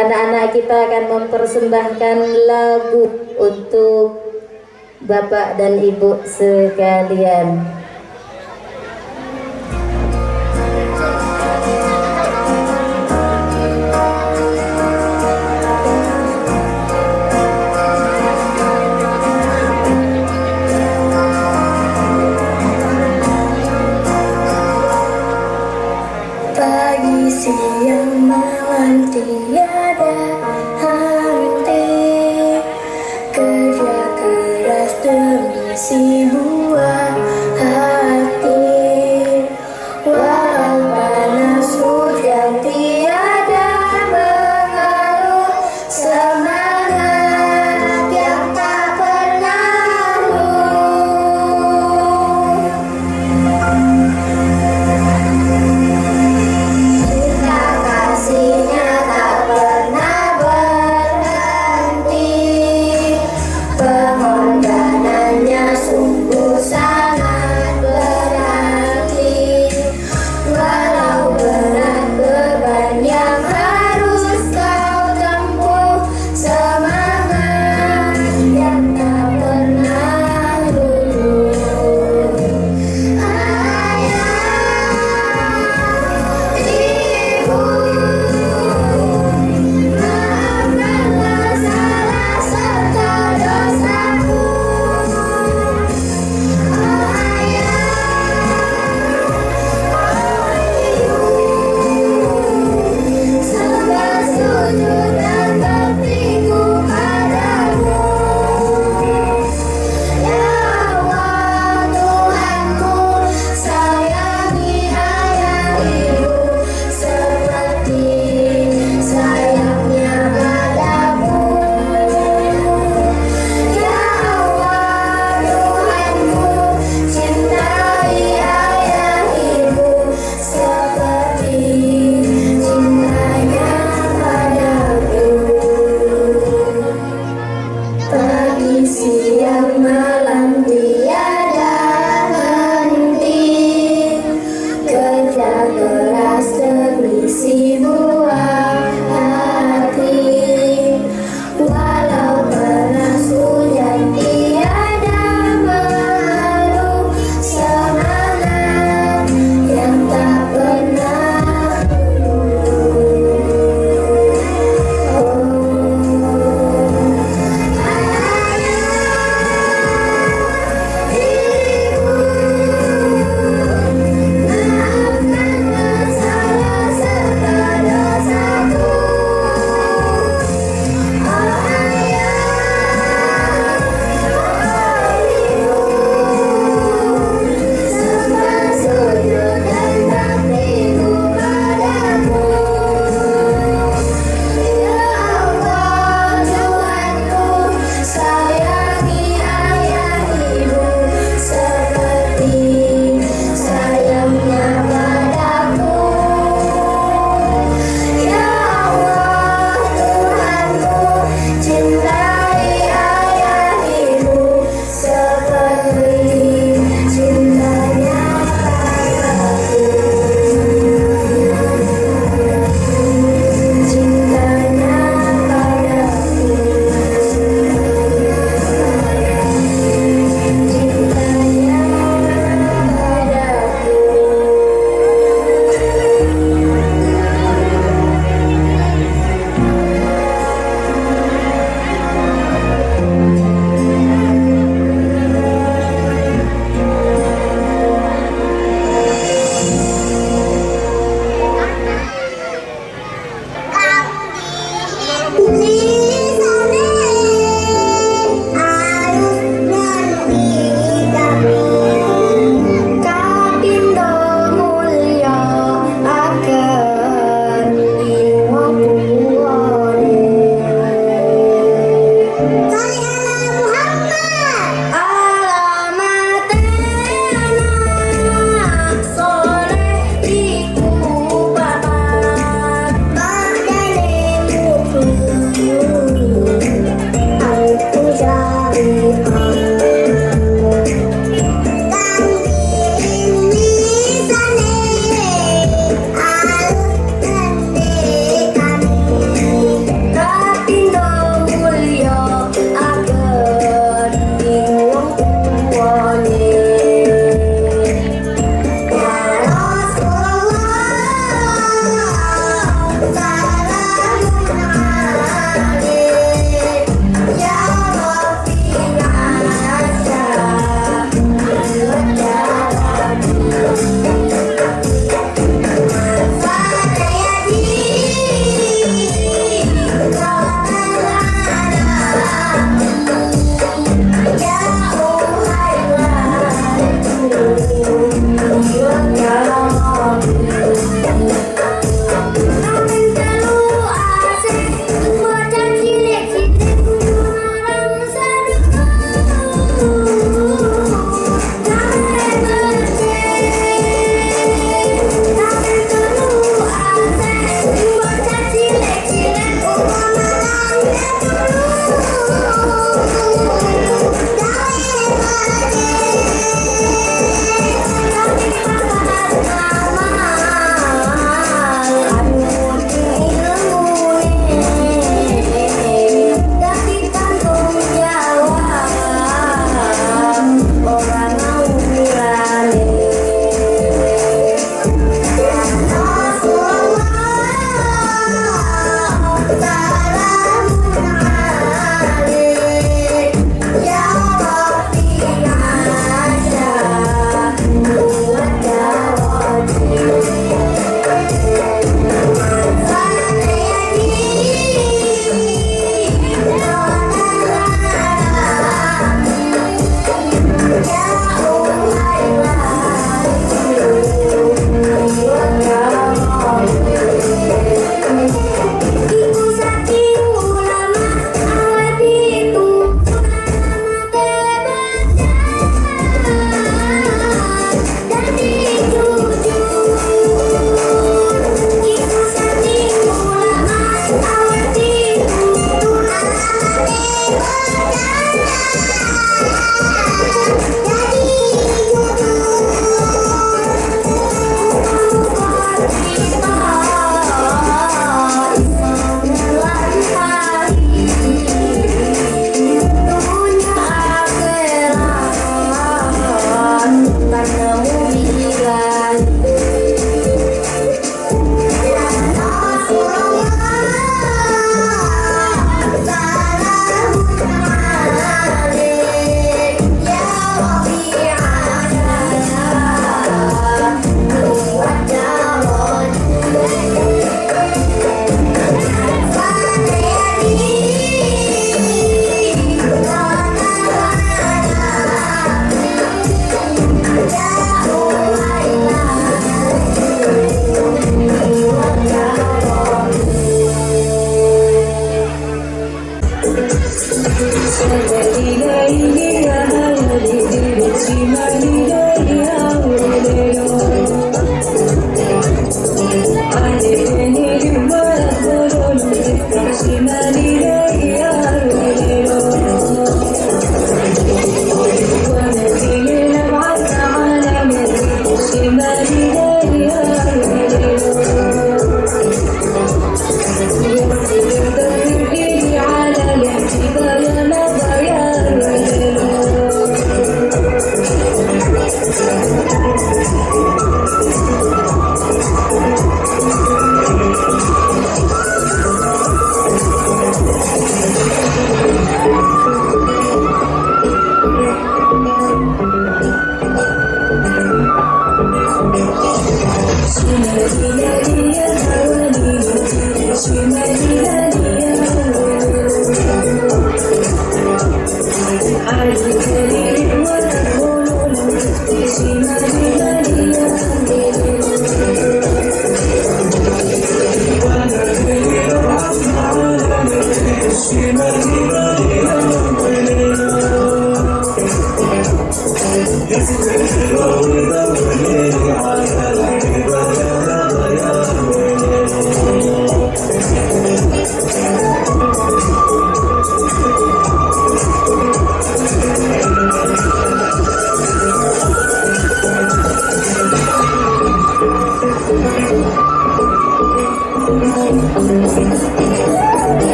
anak-anak kita akan mempersembahkan lagu untuk Bapak dan Ibu sekalian. Pagi, siang, malam tiada henti, kerja keras demi sebuah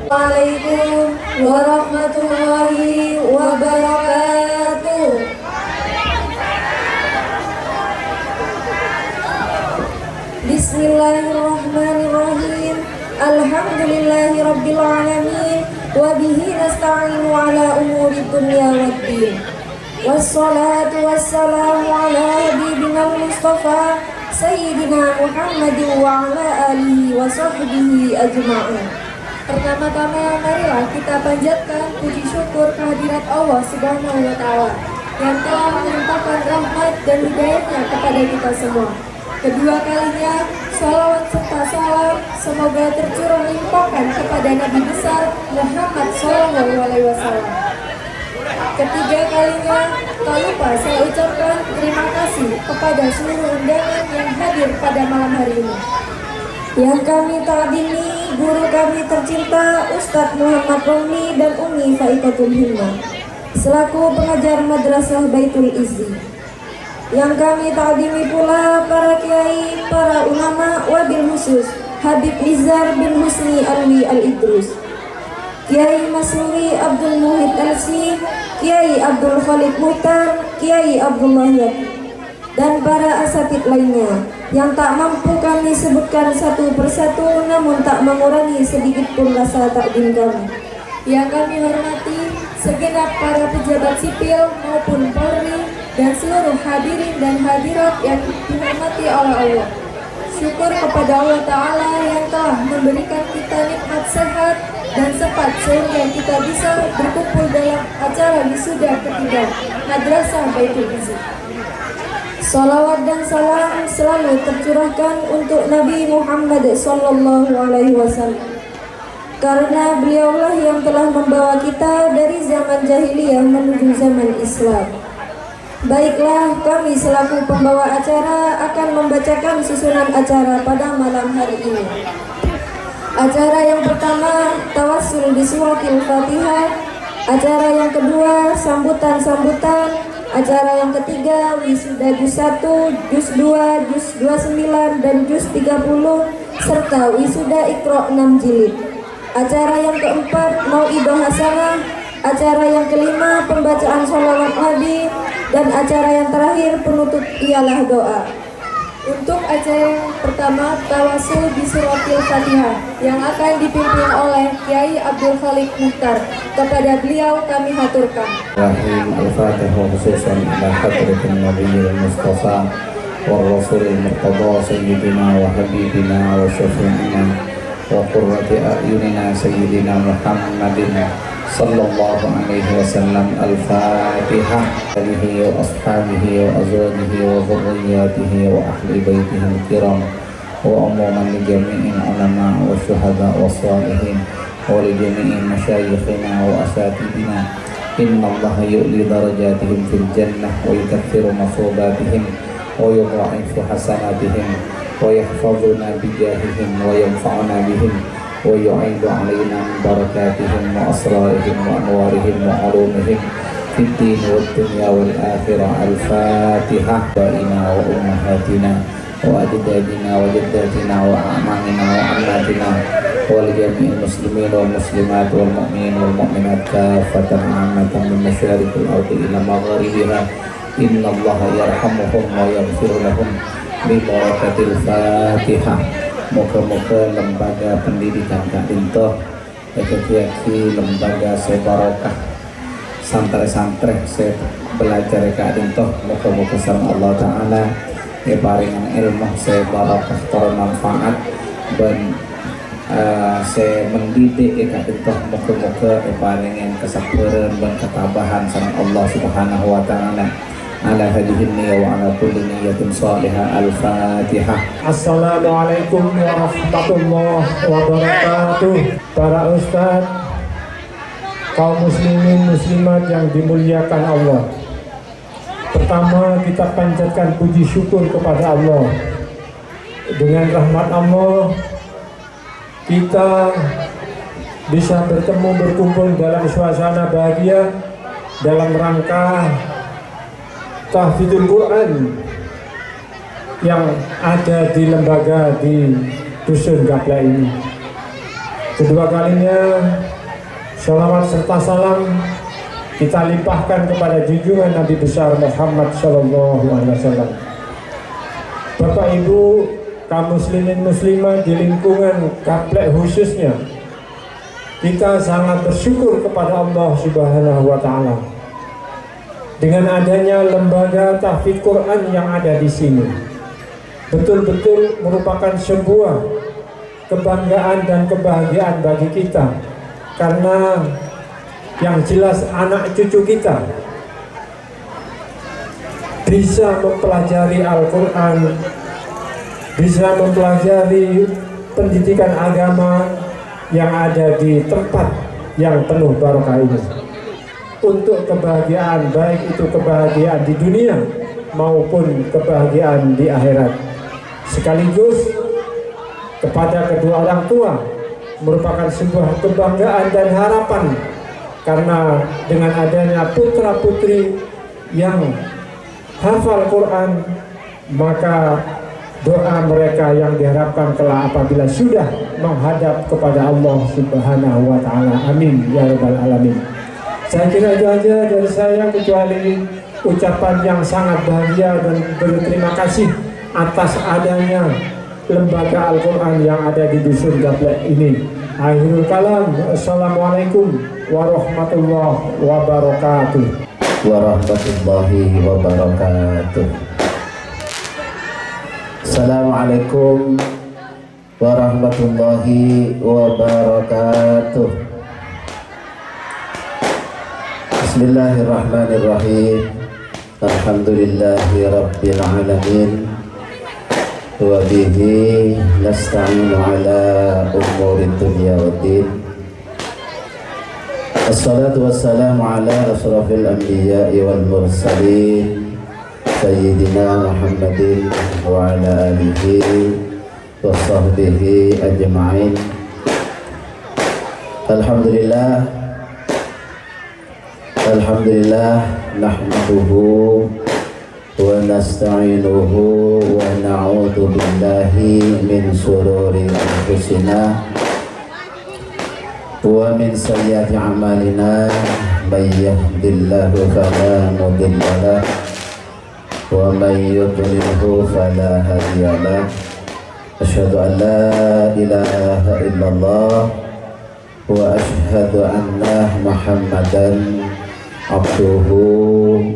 Assalamualaikum warahmatullahi wabarakatuh. Bismillah. Bismillahirrahmanirrahim. Alhamdulillahi rabbil alamin. Wa bihi nasta'inu ala umuri dunya waddin. Wassalatu wassalamu ala habibina Mustafa Sayyidina Muhammadin wa ala alihi wa sahbihi ajma'in. Pertama-tama marilah kita panjatkan puji syukur kehadirat Allah Subhanahu wa Ta'ala yang telah melimpahkan rahmat dan hidayahnya kepada kita semua. Kedua kalinya, salawat serta salam semoga tercurah limpahkan kepada Nabi besar Muhammad SAW. Ketiga kalinya, tak lupa saya ucapkan terima kasih kepada seluruh undangan yang hadir pada malam hari ini. Yang kami takdimi guru kami tercinta Ustadz Muhammad Romli dan Umi Faikatul Himmah selaku pengajar Madrasah Baitul Izzi. Yang kami takdimi pula para kiai, para ulama, wabil khusus Habib Nizar bin Husni Alwi Al-Idrus, Kiai Masuri Abdul Muhid Elsi, Kiai Abdul Khalid Muhtar, Kiai Abdullah Yati, dan para asatid lainnya yang tak mampu kami sebutkan satu persatu, namun tak mengurangi sedikit pun rasa takdim kami. Yang kami hormati segenap para pejabat sipil maupun Polri dan seluruh hadirin dan hadirat yang dihormati oleh Allah. Syukur kepada Allah Ta'ala yang telah memberikan kita nikmat sehat dan sempat sehingga kita bisa berkumpul dalam acara wisuda ketiga Madrasah Baitul Izzi. Salawat dan salam selalu tercurahkan untuk Nabi Muhammad SAW, karena beliaulah yang telah membawa kita dari zaman jahiliyah menuju zaman Islam. Baiklah, kami selaku pembawa acara akan membacakan susunan acara pada malam hari ini. Acara yang pertama, tawassul bi suratil Fatihah. Acara yang kedua, sambutan-sambutan. Acara yang ketiga, wisuda juz 1, juz 2, juz 29, dan juz 30, serta wisuda Iqra 6 jilid. Acara yang keempat, mau'idah hasanah. Acara yang kelima, pembacaan sholawat Nabi. Dan acara yang terakhir, penutup ialah doa. Untuk acara yang pertama, tawassul bi suratil Fatihah yang akan dipimpin oleh Kiai Abdul Khalid Muhtar. Kepada beliau kami haturkan. Al-Fatihah khususan ila hadratin Nabiyil Mustafa wa Rasulil Murtada Sayyidina wa Habibina wa Syafi'ina wa Qurrati A'yunina Sayyidina Muhammadin sallallahu alaihi wasallam. Al-Fatihah. Alihi wa ashabihi wa azwajihi wa dhurriyyatihi wa ahli baitihi al-kiram wa umuman li jami'in ulama wa syuhada wa salihin wa li jami'in masyayikhina wa asatidina. Inna allaha yu'li darajatihim fil jannah wa yukaffiru masubatihim wa yudha'ifu hasanatihim wa yahfazuna bijahihim wa yanfa'una bihim wa yu'idu alaina min barakatihim wa asrarihim wa anwarihim wa ulumihim fid din wad dunya wal akhirah. Al-Fatihah. Wa ummahatina wa ajdadina wa jaddatina wa a'mamina wa ammatina wa li jami'il muslimin wal muslimat wal mu'minin wal mu'minat kaffatan 'ammatan min masyariqil ardi ila magharibiha. Inna allaha yarhamuhum wa yaghfiru lahum bi barakatil Fatihah. Moga-moga lembaga pendidikan Kak Dintoh yaitu lembaga sebarokah santri-santri saya belajar Kak Dintoh, moga-moga sareng Allah Ta'ala ya paringan ilmu saya barakah bermanfaat dan saya mendidik Kak Dintoh, moga-moga paringan kesabaran dan ketabahan sareng Allah Subhanahu wa Ta'ala ala hadhihi niyya wa ala kulli niyyatin salihah. Al-Fatihah. Assalamualaikum warahmatullahi wabarakatuh. Para ustadz, kaum muslimin muslimat yang dimuliakan Allah. Pertama, kita panjatkan puji syukur kepada Allah. Dengan rahmat Allah, kita bisa bertemu berkumpul dalam suasana bahagia dalam rangka tahfidzul Quran yang ada di lembaga di Dusun Gapla ini. Kedua kalinya salawat serta salam kita limpahkan kepada junjungan Nabi besar Muhammad SAW. Bapak Ibu kaum muslimin muslimat di lingkungan Gaplek khususnya, kita sangat bersyukur kepada Allah Subhanahu wa Ta'ala dengan adanya lembaga tahfidz Quran yang ada di sini. Betul-betul merupakan sebuah kebanggaan dan kebahagiaan bagi kita, karena yang jelas anak cucu kita bisa mempelajari Al-Quran, bisa mempelajari pendidikan agama yang ada di tempat yang penuh barokah ini, untuk kebahagiaan, baik itu kebahagiaan di dunia maupun kebahagiaan di akhirat. Sekaligus kepada kedua orang tua merupakan sebuah kebanggaan dan harapan, karena dengan adanya putra putri yang hafal Quran, maka doa mereka yang diharapkan kelak apabila sudah menghadap kepada Allah Subhanahu wa Ta'ala. Amin ya rabbal alamin. Saya kira itu aja dari saya, kecuali ucapan yang sangat bahagia dan berterima kasih atas adanya lembaga Al-Quran yang ada di Dusun Gaplek ini. Akhirul kalam, assalamualaikum warahmatullahi wabarakatuh. Warahmatullahi wabarakatuh. Assalamualaikum warahmatullahi wabarakatuh. Bismillahirrahmanirrahim. Alhamdulillahi rabbil alamin. Wa bihi nasta'inu ala umuri dunya waddin. Assalatu wassalamu ala asrafil anbiya'i wal mursalin Sayyidina Muhammadin wa ala alihi wa sahbihi ajma'in. Alhamdulillah, nahmaduhu wa nasta'inuhu wa na'udhu billahi min sururi anfusina wa min sayyiati a'malina. May yahdihillahu fala mudilla lahu wa may yudlilhu fala hadiya lahu. Asyhadu an la ilaha illallah wa asyhadu anna Muhammadan abduhu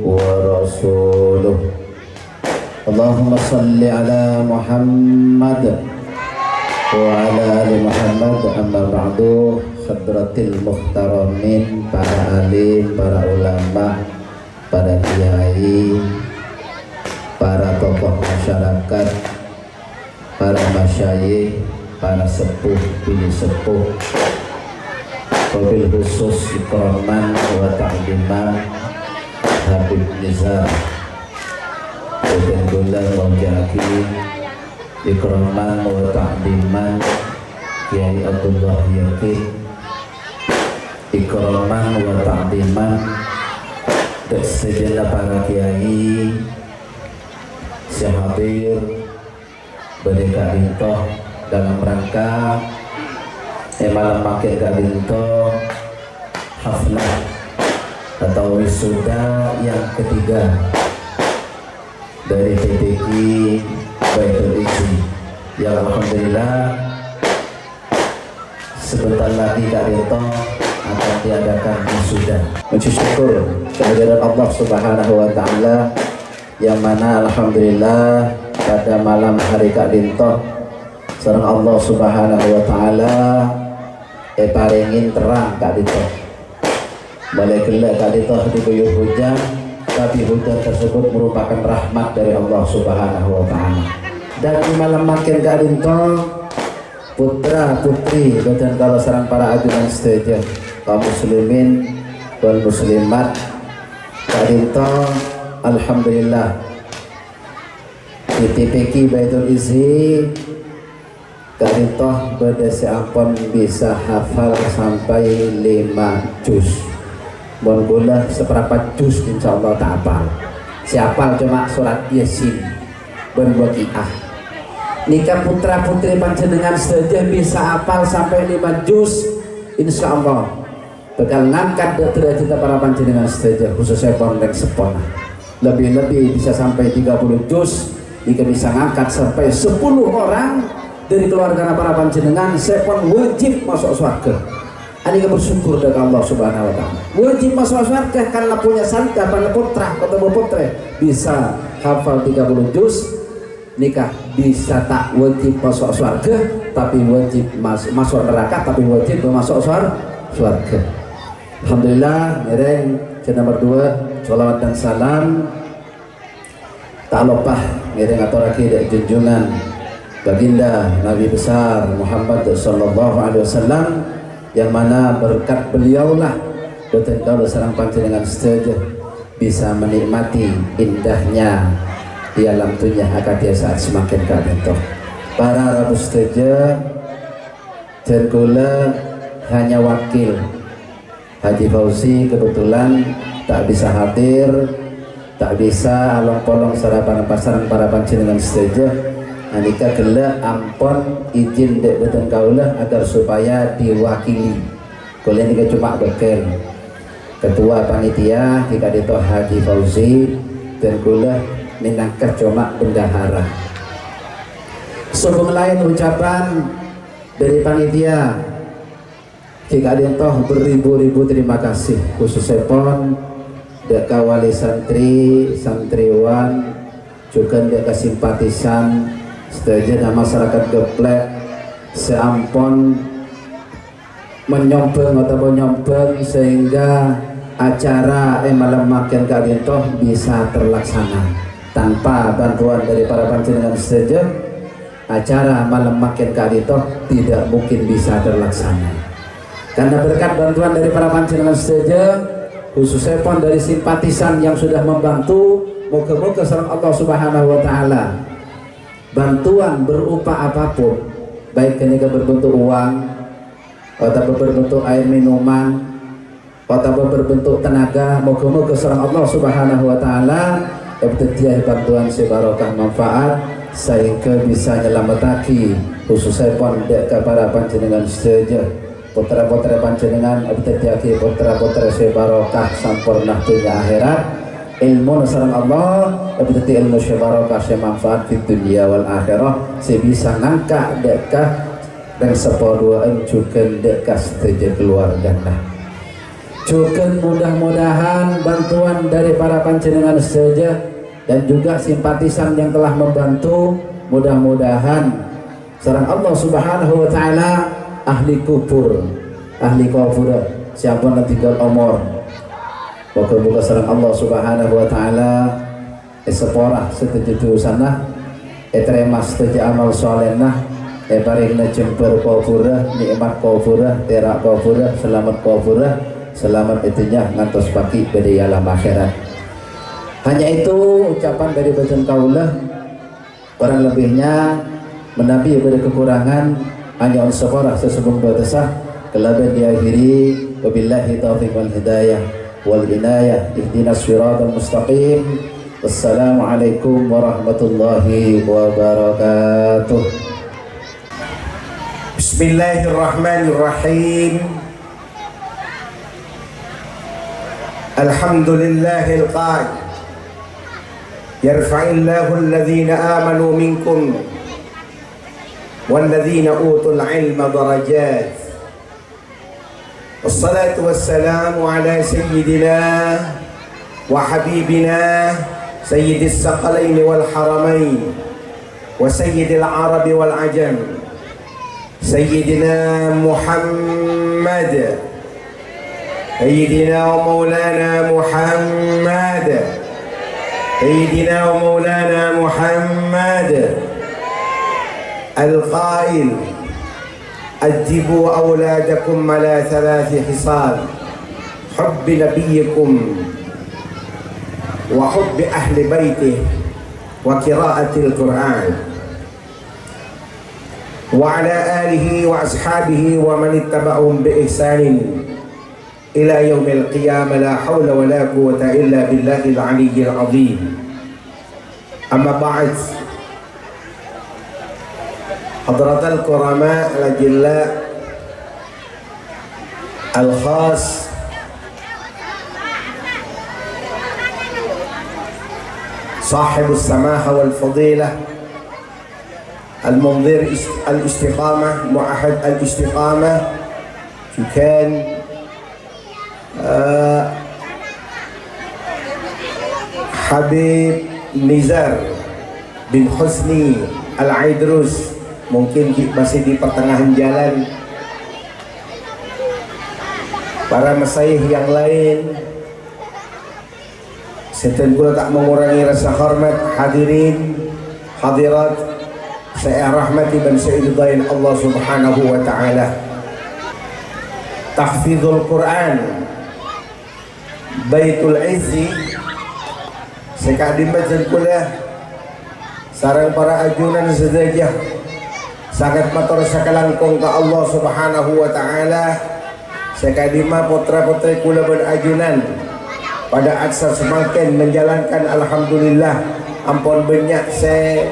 wa rasuluh. Allahumma salli ala Muhammad wa ala ali Muhammad. Amma ba'du. Hadratil muhtaramin, para alim, para ulama, para kiai, para tokoh masyarakat, para masyayikh, para sepuh, bini sepuh, wabil khusus ikraman wa ta'liman Habib Nizar Ibn Gulam Mawjaki, ikraman wa ta'liman Kiai Abdullah Yakin, ikraman wa ta'liman dan sejenak para kiai hadir berdeka dintoh dalam rangka malam makin gak dintoh haflah atau wisuda yang ketiga dari PPQ Baitul Izzi yang alhamdulillah sebentar lagi gak dintoh akan diadakan wisuda. Puji syukur kehadiran Allah Subhanahu wa Ta'ala, yang mana alhamdulillah pada malam hari Kak Dintoh sareng Allah Subhanahu wa Ta'ala paringin terang Kak Dintoh. Boleh gelek Kak Dintoh diguyur hujan, tapi hujan tersebut merupakan rahmat dari Allah Subhanahu wa Ta'ala. Dan di malam makin Kak Dintoh, putra putri dan kalau sareng para ajudan setuju kaum muslimin dan muslimat Kak Dintoh alhamdulillah di TPQ Baitul Izzi Kak Dintoh berdasi ampun bisa hafal sampai 5 juz. Bon bola seperempat juz insyaallah tak hafal. Siapa cuma surat Yasin ben waqiah. Nikah putra putri panjenengan saja bisa hafal sampai 5 juz insyaallah. Bakal ngangkat derajat para panjenengan saja khususnya pondok sepona. Lebih-lebih bisa sampai 30 juz jika bisa ngangkat sampai 10 orang dari keluarga para panjenengan, saya pun wajib masuk surga. Anika bersyukur dengan Allah Subhanahu wa taala. Wajib masuk surga karena punya santa pada putra atau putra bisa hafal 30 juz, nikah bisa tak wajib masuk surga tapi wajib masuk neraka tapi wajib masuk surga. Alhamdulillah, ngereng nomor 2 sholawat dan salam tak lupa ngereng aturake dari junjungan baginda Nabi besar Muhammad sallallahu alaihi wasallam, yang mana berkat beliaulah boten kalau sareng panjenengan sedaya bisa menikmati indahnya di alam dunia akadia saat semakin kadentoh. Para rabu sedaya dan kula hanya wakil Haji Fauzi kebetulan tak bisa hadir, tak bisa along-polong sarapan pasaran para panjenengan sedaya. Anika gela ampun izin dek boten kaula agar supaya diwakili. Kula nika cuma bekel ketua panitia jika dito Haji Fauzi dan kula minangka cuma bendahara. Sebelum lain ucapan dari panitia jika dito beribu-ribu terima kasih khususnya pon dek wali santri santriwan juga dek simpatisan setuju masyarakat Geplek seampun menyombong atau menyombong sehingga acara malam makin kalian toh bisa terlaksana. Tanpa bantuan dari para panjenengan setuju, acara malam makin kalian toh tidak mungkin bisa terlaksana. Karena berkat bantuan dari para panjenengan setuju, khususnya pun dari simpatisan yang sudah membantu, moga-moga sareng Allah Subhanahu wa taala bantuan berupa apapun, baik ketika berbentuk uang atau berbentuk air minuman atau berbentuk tenaga, moga-moga sareng Allah Subhanahu wa taala bertiah bantuan sebarokah manfaat sehingga bisa nyelametaki khususnya pun dek para panjenengan sedaya putra-putra panjenengan bertiah putra-putra sebarokah sampurna dunia akhirat ilmu nasarang Allah berarti ilmu syabarakah manfaat di dunia wal akhirah sebisa ngangka dekah dan sepaduaan juga dekah setuju keluarga juga mudah-mudahan bantuan dari para panjenengan saja dan juga simpatisan yang telah membantu, mudah-mudahan sareng Allah Subhanahu wa taala ahli kubur siapa yang tinggal umur moga-moga sareng Allah Subhanahu wa taala sepora setuju sana terima setuju amal solehna paringna jemper kubura nikmat kubura terak kubura selamat kubura selamat itunya ngantos pagi pada alam akhirat. Hanya itu ucapan dari bacaan kaulah, kurang lebihnya menabi pada kekurangan hanya sepora sesebelum batasah kelaban diakhiri wabillahi taufiq wal hidayah wal inayah ihdinas siratal mustaqim. Wassalamualaikum warahmatullahi wabarakatuh. Bismillahirrahmanirrahim. Alhamdulillahil qaid yarfa'illahu alladhina amanu minkum walladhina utul ilma darajat. Wassalatu wassalamu ala sayyidina wa habibina sayyidis saqalain wal haramain wa sayyidil arabi wal ajam sayyidina Muhammad sayyidina wa maulana Muhammad sayyidina wa maulana Muhammad al-qail أدبوا أولادكم على 3 خصال حب نبيكم وحب أهل بيته وقراءة القرآن وعلى آله وأصحابه ومن اتبعهم بإحسان إلى يوم القيامة لا حول ولا قوة إلا بالله العلي العظيم. أما بعد حضرات الكرماء الأجلاء الخاص صاحب السماحة والفضيلة المنظر الاستقامة معهد الاستقامة كان Habib Nizar bin Husni Al-Aidrus, mungkin masih di pertengahan jalan. Para masyayikh yang lain, setan pula tak mengurangi rasa hormat hadirin hadirat saya rahmati dan saya ridhain Allah Subhanahu wa taala. Tahfizul Quran Baitul Izzi sekadimat dan kuliah sarang para ajunan sedajah sangat matur sakalangkung ke Allah Subhanahu wa taala. Sekadima putra-putri kula berajunan pada aksa semakin menjalankan alhamdulillah ampun banyak saya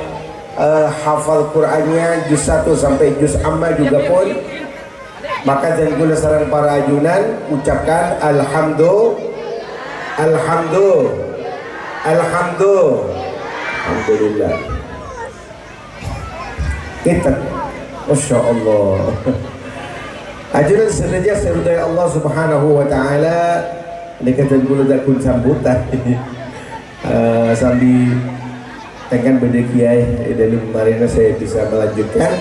hafal Qur'annya juz 1 sampai juz amma juga pun. Maka dan kula sarang para ajunan ucapkan alhamdulillah. Kita Masya Allah ajunan senaja serudai Allah Subhanahu wa taala dikatakan kula dak kun sambutan sambil tekan beda kiai dalam marina saya bisa melanjutkan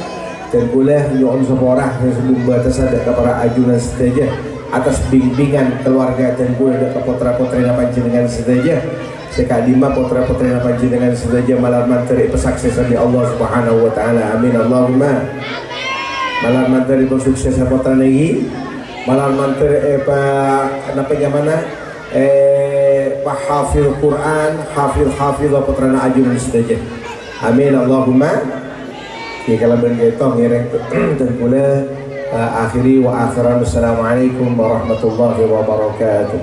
dan kula nyuwun seporah sebelum batas ada para ajunan sedaja atas bimbingan keluarga dan kula ada putra-putri panjenengan sedaja sekadima putra-putri panjenengan sedaja malam manteri pesaksesan di Allah Subhanahu wa taala. Amin Allahumma. Malam manteri sukses putra lagi malam manteri apa mana Pak Hafil Quran Hafil putra ajunan sedaja. Amin Allahumma. Kalau bergetong ngereng dan pula akhiri wa akhiran. Assalamualaikum warahmatullahi wabarakatuh.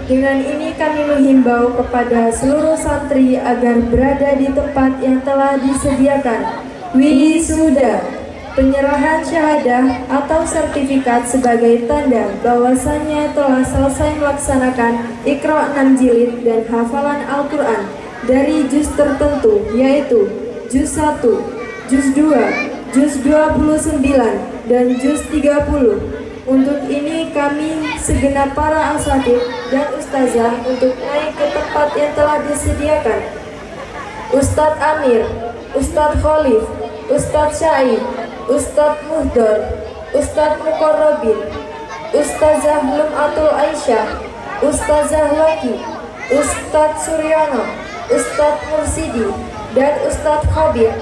Dengan ini kami menghimbau kepada seluruh santri agar berada di tempat yang telah disediakan. Wisuda, penyerahan syahadah atau sertifikat sebagai tanda bahwasannya telah selesai melaksanakan Iqra 6 jilid dan hafalan Al-Quran dari juz tertentu, yaitu juz 1, juz 2, juz 29, dan juz 30. Untuk ini kami segenap para asatidz dan ustazah untuk naik ke tempat yang telah disediakan. Ustadz Amir, Ustadz Khalif, Ustadz Syaib, Ustadz Muhdar, Ustadz Muqarrabin, Ustazah Lum'atul Aisyah, Ustazah Waki, Ustadz Suryono, Ustadz Mursidi, dan Ustadz Khabir.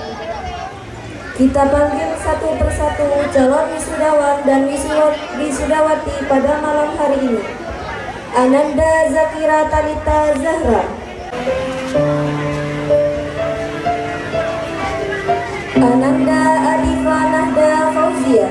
Kita panggil satu persatu calon wisudawan dan wisudawati pada malam hari ini. Ananda Zakira Talita Zahra, Ananda Arifa Nahda Fauzia,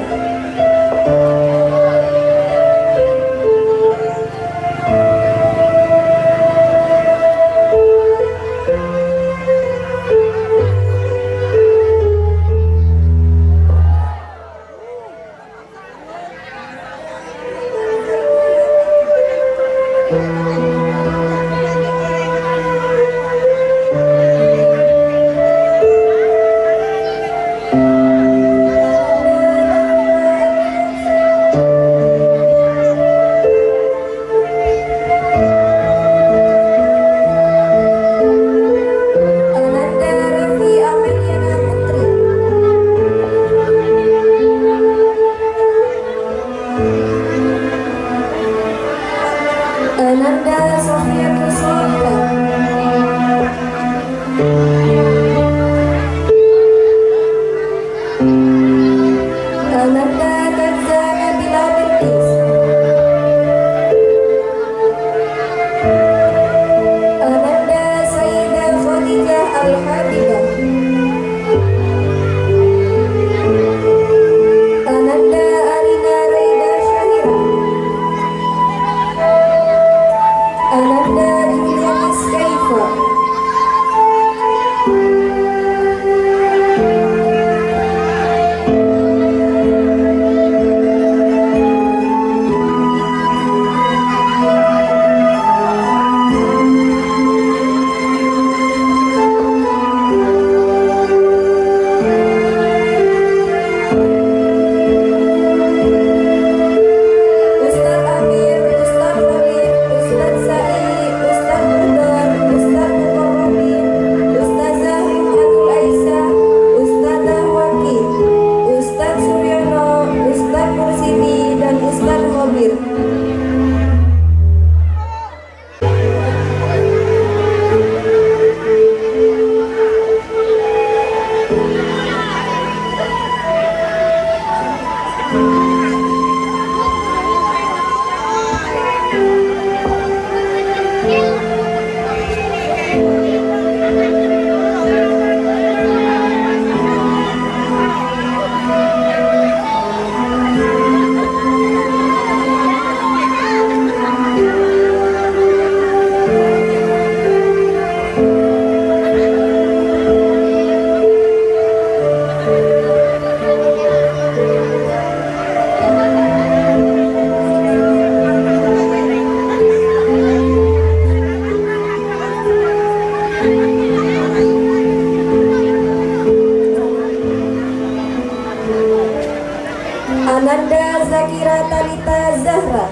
Ananda Zakira Talita Zahra,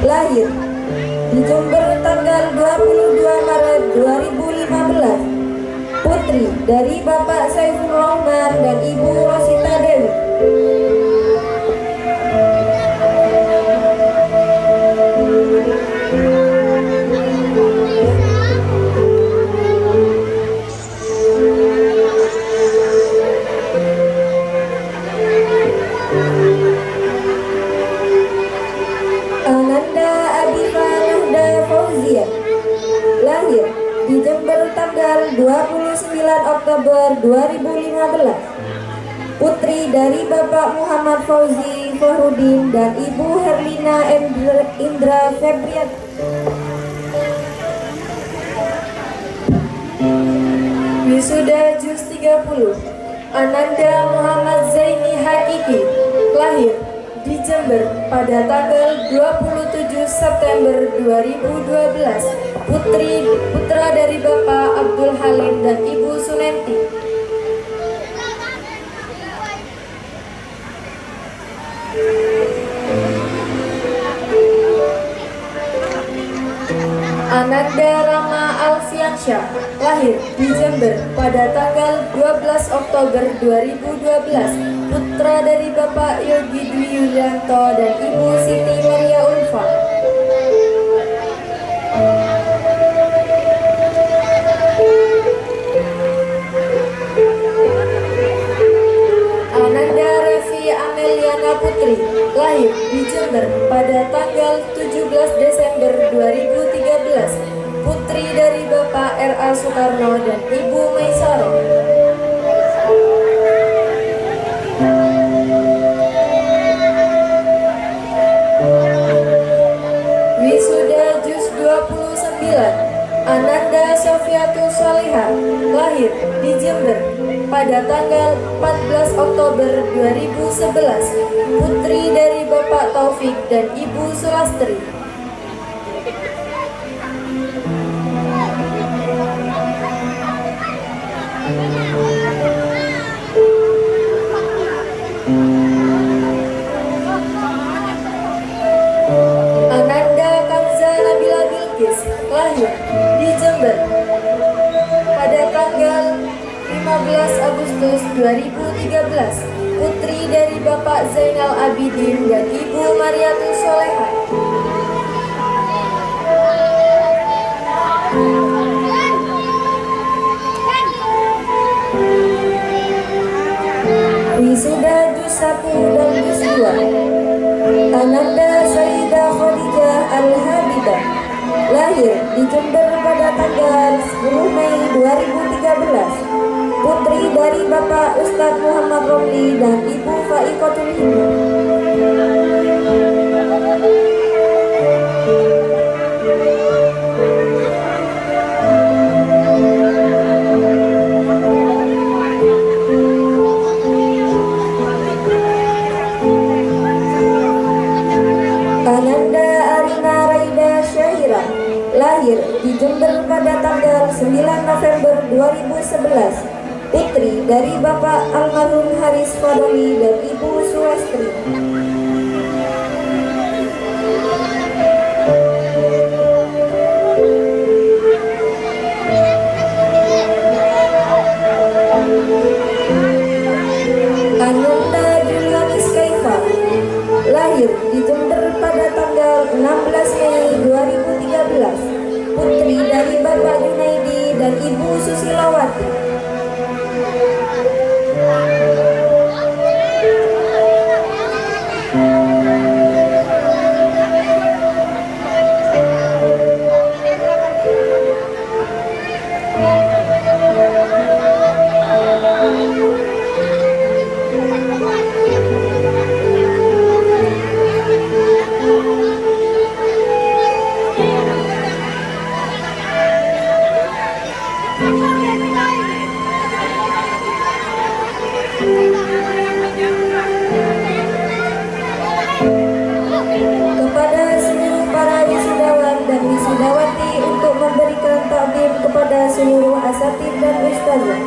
lahir di Jember tanggal 22 Maret 2015, putri dari Bapak Saiful Rahman dan Ibu Rosita Dewi. Ananda Abifa Nahda Fauzia, lahir di Jember tanggal 29 Oktober 2015, putri dari Bapak Muhammad Fauzi Fahrudin dan Ibu Herlina Indra Febriat. Wisuda Juz 30, Ananda Muhammad Zaini Hakiki, lahir di Jember pada tanggal 27 September 2012, putra dari Bapak Abdul Halim dan Ibu Sunenti. Ananda Rama Alfiansyah, lahir di Jember pada tanggal 12 Oktober 2012, putra dari Bapak Yogi Dwi Yulianto dan Ibu Siti Maria Ulfa. Ananda Revi Ameliana Putri, lahir di Jember pada tanggal 17 Desember 2013, putri dari Bapak R.A. Soekarno dan Ibu Maisaro. Wisuda Juz 29, Ananda Sofiatul Salihah, lahir di Jember pada tanggal 14 Oktober 2011, putri dari Bapak Taufik dan Ibu Sulastri. Ananda Kamza Nabila Bilkis, lahir di Jember pada tanggal 15 Agustus 2013, putri dari Bapak Zainal Abidin dan Ibu Mariatul Solehah. Wisuda Juz 1 dan Juz 2, Ananda Sayyidah Khadijah Al-Habibah, lahir di Jember pada tanggal 10 Mei 2013, putri dari Bapak Ustadz Muhammad Romli dan Ibu Faikotul Hidayah. Ananda Arina Raida Syahira, lahir di Jember pada tanggal 9 November 2011, putri dari Bapak almarhum Haris Fadoli dan Ibu Suwestri. Ananda Julianis Kaifa, lahir di Jember pada tanggal 16 Mei 2013, putri dari Bapak Junaidi dan Ibu Susilawati. Kepada seluruh para wisudawan dan wisudawati untuk memberikan takdim kepada seluruh asatid dan ustazah.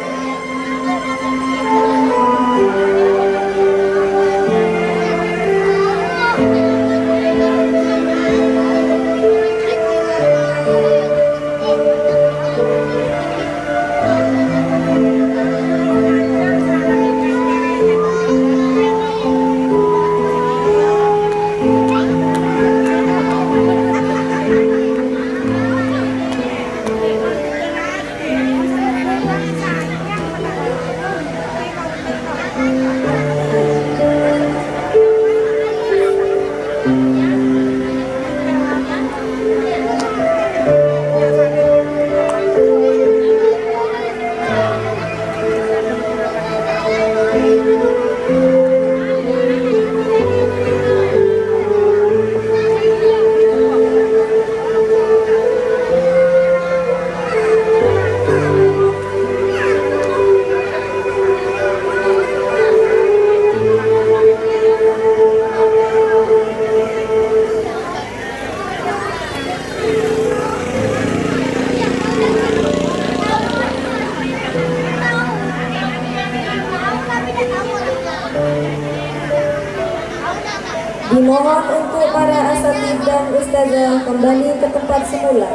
Dimohon untuk para asatidz dan ustazah kembali ke tempat semula.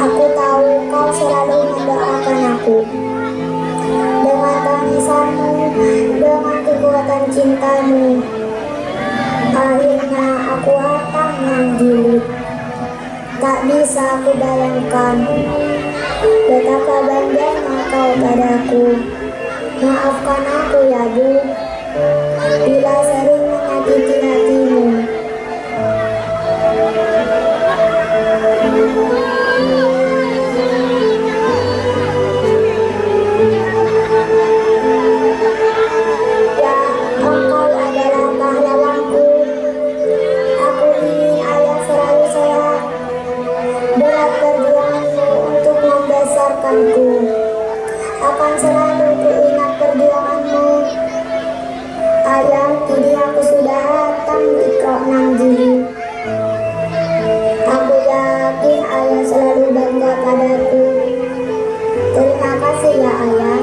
Aku tahu kau selalu mendoakan aku. Dengan tangisanmu, dengan kekuatan cintamu, akhirnya aku datang yang jilid. Tak bisa aku bayangkan betapa bangganya kau padaku. Maafkan aku ya Bu, bila sering menyakiti hatimu. Ya, engkau adalah pahlawanku. Aku ingin ayah selalu sehat. Berat perjuanganmu untuk membesarkanku. Akan selalu kuingat perjuanganmu. Ayah, kini aku sudah hatam Iqra 6 jilid. Aku yakin ayah selalu bangga padaku. Terima kasih ya ayah.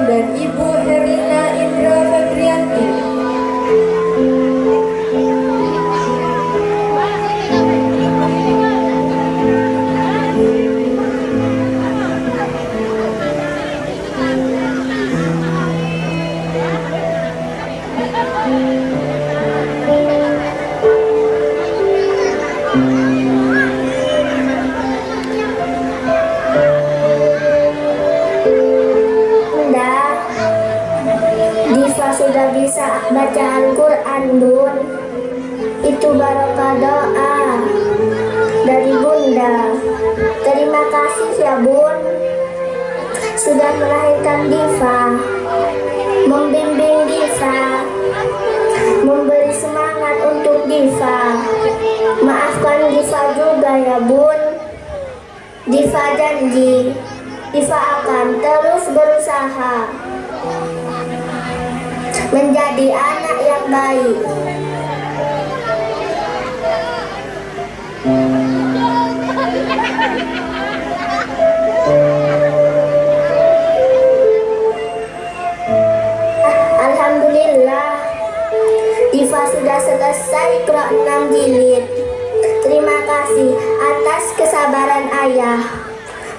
Dan Ibu Herlina Indra Febrianti. Bunda, Diva sudah bisa baca Al-Quran, Bun. Itu barokah doa dari Bunda. Terima kasih ya Bun, sudah melahirkan Diva, membimbing Diva, memberi semangat untuk Diva. Maafkan Diva juga ya Bun. Diva janji, Diva akan terus berusaha menjadi anak yang baik. Alhamdulillah, Diva sudah selesai Iqra 6 jilid. Terima kasih atas kesabaran ayah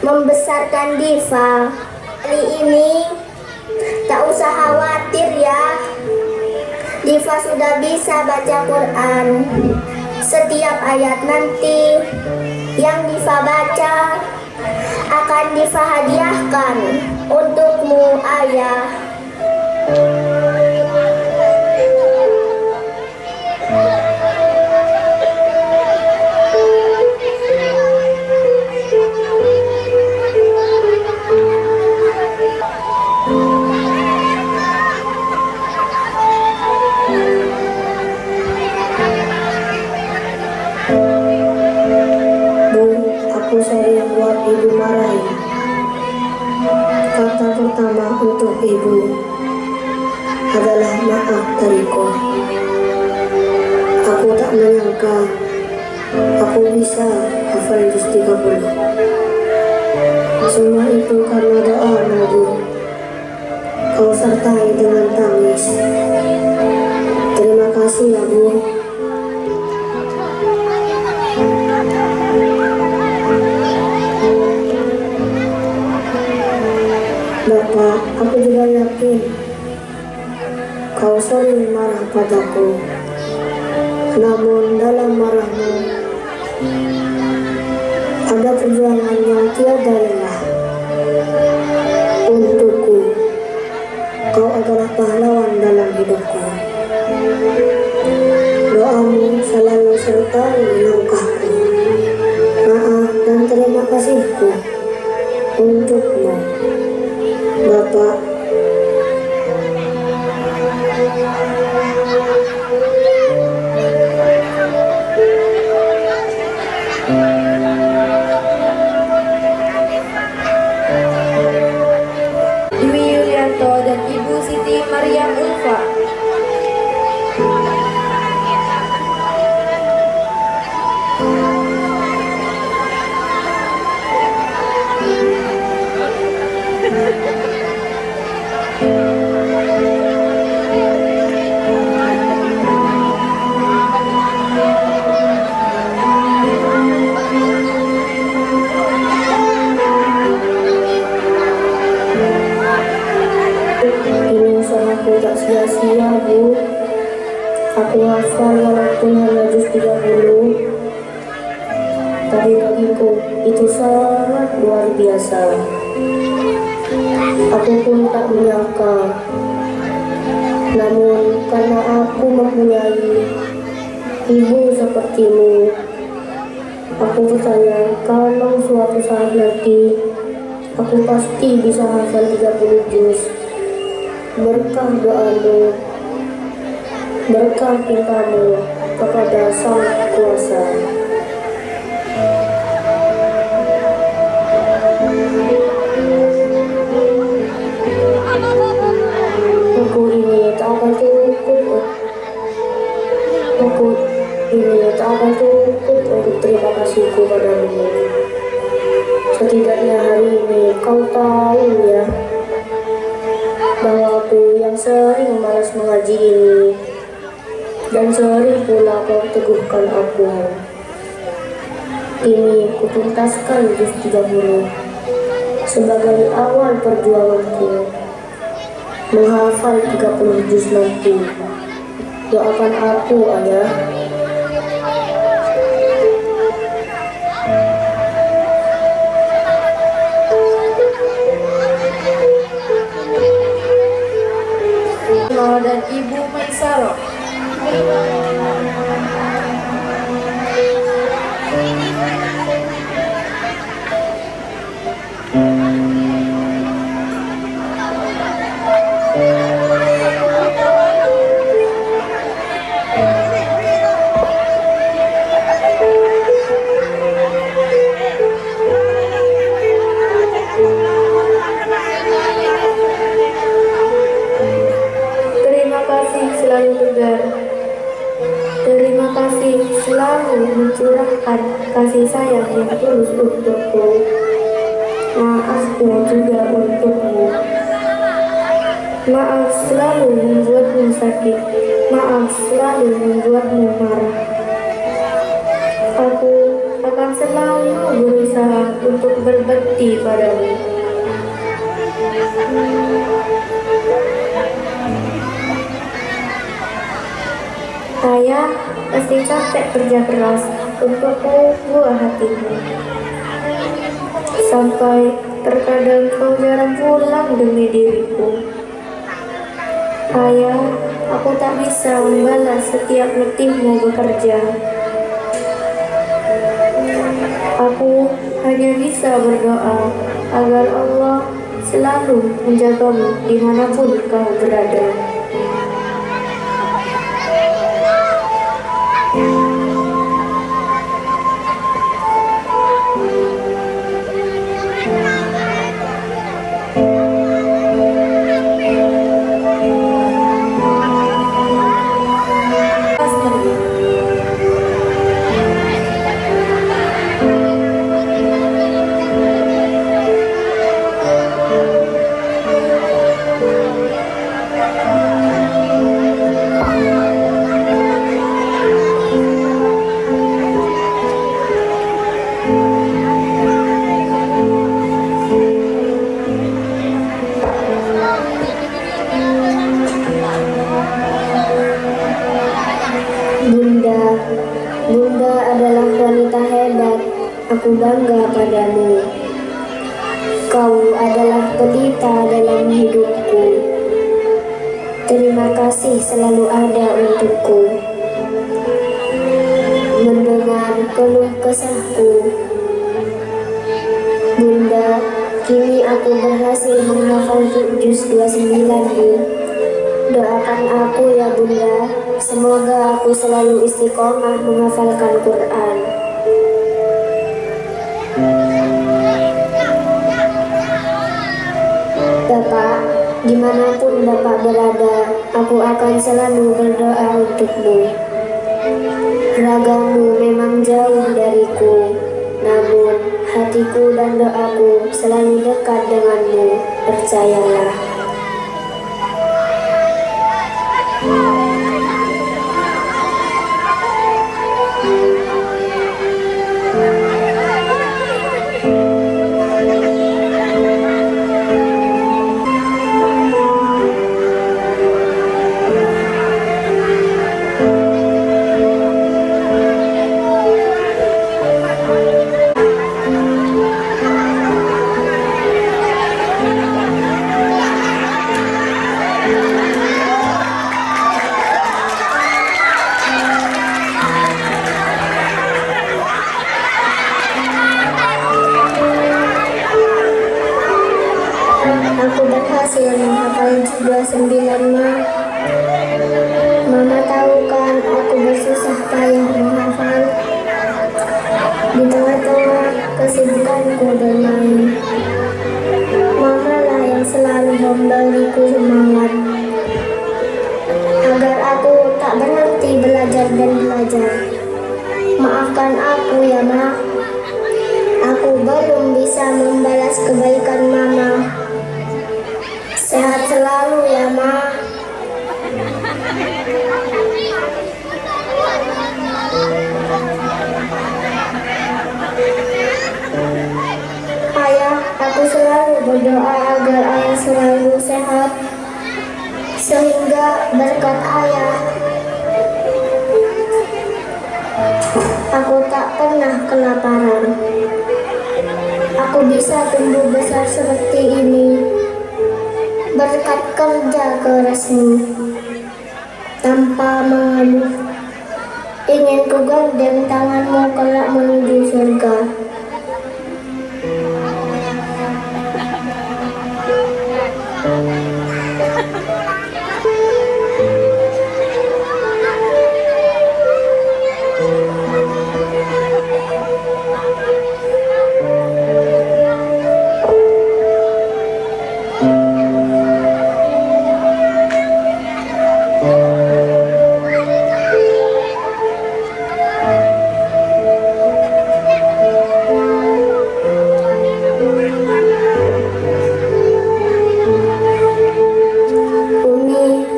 membesarkan Diva. Kali ini tak usah khawatir ya, Diva sudah bisa baca Quran. Setiap ayat nanti yang Diva baca akan Diva hadiahkan untukmu ayah. Aku sering buat ibu marah. Kata pertama untuk ibu adalah maaf dariku. Aku tak menyangka aku bisa hafal juz 30. Semua itu karena doa Nabi. Kau sertai dengan tangis. Terima kasih ya Bu. Aku juga yakin kau sering marah padaku. Namun dalam marahmu ada perjuangan yang tiada lelah. Untukku, kau adalah pahlawan dalam hidupku. Doamu selalu sertai langkahku. Maaf dan terima kasihku untukmu, Bapak. Dwi Yulianto dan Ibu Siti Maryam Ulfa. Ini usahaku tak sia-sia, Bu. Aku hafal walaupun hanya juz 30. Tapi bagiku itu sangat luar biasa. Aku pun tak menyangka. Namun karena aku mempunyai ibu sepertimu, aku percaya kalau suatu saat nanti aku pasti bisa hafal 30 juz. Berkah doamu, berkah cintamu kepada Sang Kuasa. Buku ini tak akan cukup. Buku ini tak akan cukup untuk terima kasihku padamu. Setidaknya hari ini kau tahu ya, bahwa aku yang sering malas mengaji ini dan sering pula kau teguhkan aku. Ini kutuntaskan juz 30 sebagai awal perjuanganku menghafal 30 juz nanti. Doakan aku, Ayah. Dan Ibu Maisaro. Terima kasih selalu tegar. Terima kasih selalu mencurahkan kasih sayang yang tulus untukku. Maafku juga untukmu. Maaf selalu membuatmu sakit. Maaf selalu membuatmu marah. Aku akan selalu berusaha untuk berbakti padamu. Saya pasti capek kerja keras untuk buah hatimu. Sampai terkadang kau jarang pulang demi diriku. Ayah, aku tak bisa membalas setiap letihmu bekerja. Aku hanya bisa berdoa agar Allah selalu menjagamu dimanapun kau berada. aku bangga padamu. Kau adalah pelita dalam hidupku. Terima kasih selalu ada untukku. Mendengar keluh kesahku, Bunda, kini aku berhasil menghafal juz 29 Bu. Doakan aku ya Bunda, semoga aku selalu istiqomah menghafalkan Quran. Bapak, dimanapun Bapak berada, aku akan selalu berdoa untukmu. Ragamu memang jauh dariku, namun hatiku dan doaku selalu dekat denganmu, percayalah. Aku berhasil menghafal juz 29 Ma. Mama tahu kan aku bersusah payah menghafal. Di tengah-tengah kesibukanku bermain, Mama lah yang selalu memberiku semangat agar aku tak berhenti belajar dan belajar. Maafkan aku ya Ma, aku belum bisa membalas kebaikan Mama. Sehat selalu ya Ma. Ayah, aku selalu berdoa agar ayah selalu sehat, sehingga berkat ayah aku tak pernah kelaparan. Aku bisa tumbuh besar seperti ini berkat kerja kerasmu. Tanpa mengeluh, ingin ku gandeng tanganmu kelak menuju surga.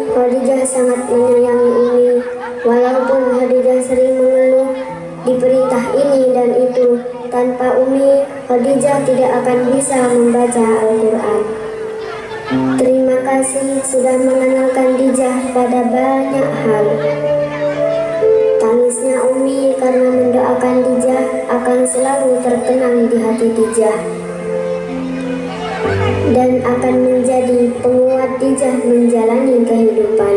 Khadijah sangat menyayangi Umi. Walaupun Khadijah sering mengeluh di perintah ini dan itu, tanpa Umi, Khadijah tidak akan bisa membaca Al-Quran. Terima kasih sudah mengenalkan Dijah pada banyak hal. Tangisnya Umi karena mendoakan Dijah akan selalu terkenang di hati Dijah dan akan menjadi penguat Dijah menjalani kehidupan.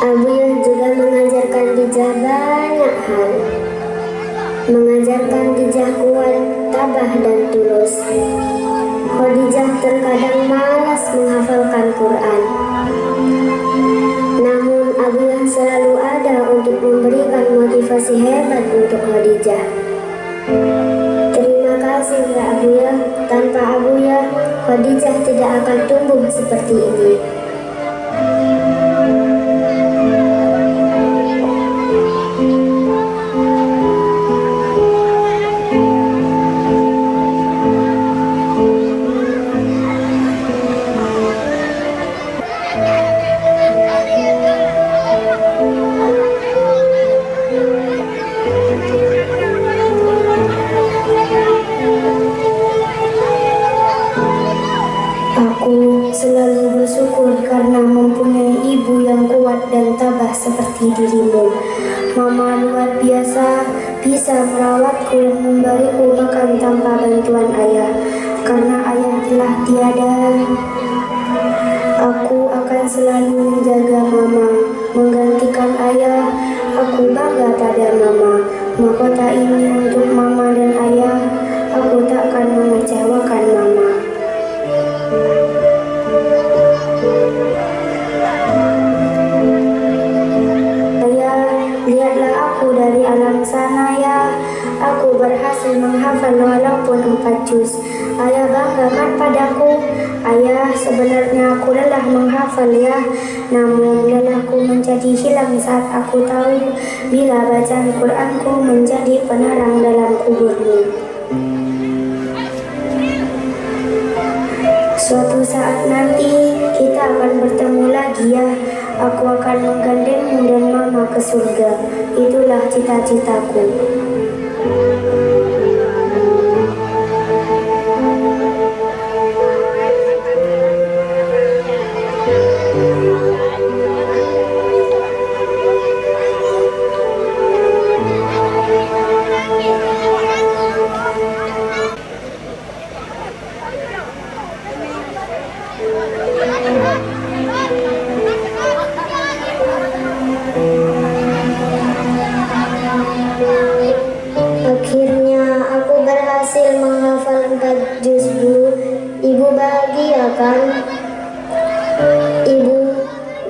Abuyah juga mengajarkan Dijah banyak hal, mengajarkan Dijah kuat, tabah dan tulus. Khadijah terkadang malas menghafalkan Quran, namun Abuyah selalu ada untuk memberikan motivasi hebat untuk Khadijah. Terima kasih ya Abuyah, tanpa Abuyah, Khadijah tidak akan tumbuh seperti ini. Aku selalu bersyukur karena mempunyai ibu yang kuat dan tabah seperti dirimu. Mama luar biasa, bisa merawatku dan memberiku makan tanpa bantuan ayah. Karena ayah telah tiada, aku akan selalu menjaga mama, menggantikan ayah. Aku bangga pada mama. Mahkota ini untuk mama dan ayah. Aku tak akan mengecewakan mama. Ayah, lihatlah aku dari alam sana ya. Aku berhasil menghafal walaupun 4 juz. Ayah banggakan padaku. Ayah, sebenarnya aku lelah menghafal ya. Namun lelahku menjadi hilang saat aku tahu bila bacaan Quranku menjadi penerang dalam kuburmu. Suatu saat nanti kita akan bertemu lagi ya. Aku akan menggandengmu dan mama ke surga. Itulah cita-citaku. Akhirnya aku berhasil menghafal 4 juz, Bu. Ibu bahagia kan? Ibu,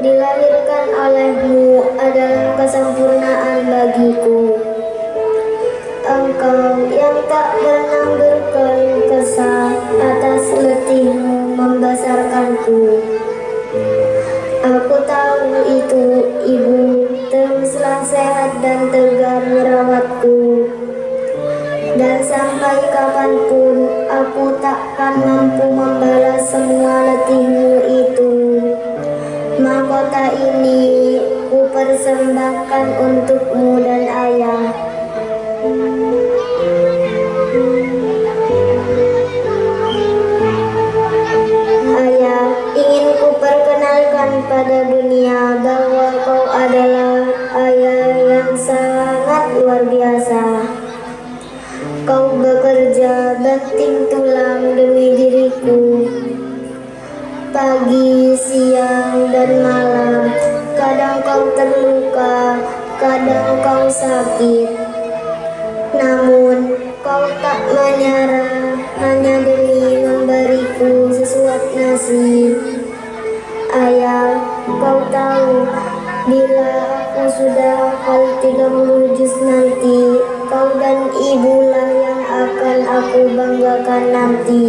dilahirkan olehmu adalah kesempurnaan bagiku. Engkau yang tak pernah berkeluh kesah atas letihmu membesarkanku. Aku tahu itu, Ibu. Teruslah sehat dan tegar merawatku. Dan sampai kapanpun aku takkan mampu membalas semua letihmu itu. Mahkota ini ku persembahkan untukmu dan ayah. Ayah, ingin ku perkenalkan pada dunia bahwa kau adalah ayah yang sangat luar biasa. Kau bekerja banting tulang demi diriku. Pagi, siang, dan malam. Kadang kau terluka, kadang kau sakit. Namun kau tak menyerah hanya demi memberiku sesuatu nasib. Ayah, kau tahu bila aku sudah hafal 30 juz nanti, kau dan ibulah yang akan aku banggakan nanti.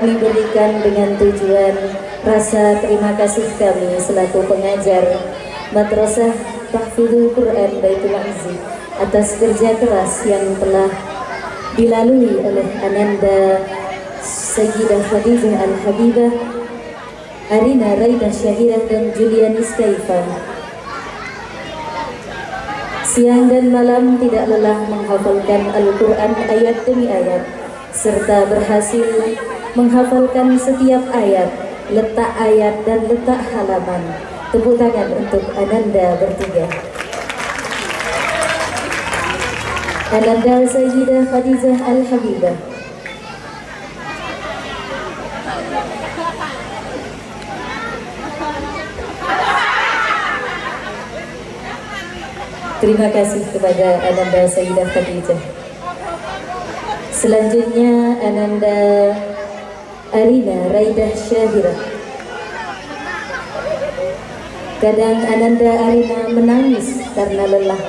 kami berikan dengan tujuan rasa terima kasih kami selaku pengajar Madrasah Tahfidzul Quran Baitul Izzi atas kerja keras yang telah dilalui oleh Ananda Sayyidah Khadijah Al-Habibah, Arina Raidah Syahirah dan Julianis Kaifah. Siang dan malam tidak lelah menghafalkan Al-Quran ayat demi ayat, serta berhasil menghafalkan setiap ayat, letak ayat dan letak halaman. Tepuk tangan untuk Ananda bertiga. Ananda Sayyidah Khadijah Al-Habibah. Terima kasih kepada Ananda Sayyidah Khadijah. Selanjutnya Ananda Arina Raidah Syahirah. Kadang Ananda Arina menangis karena lelah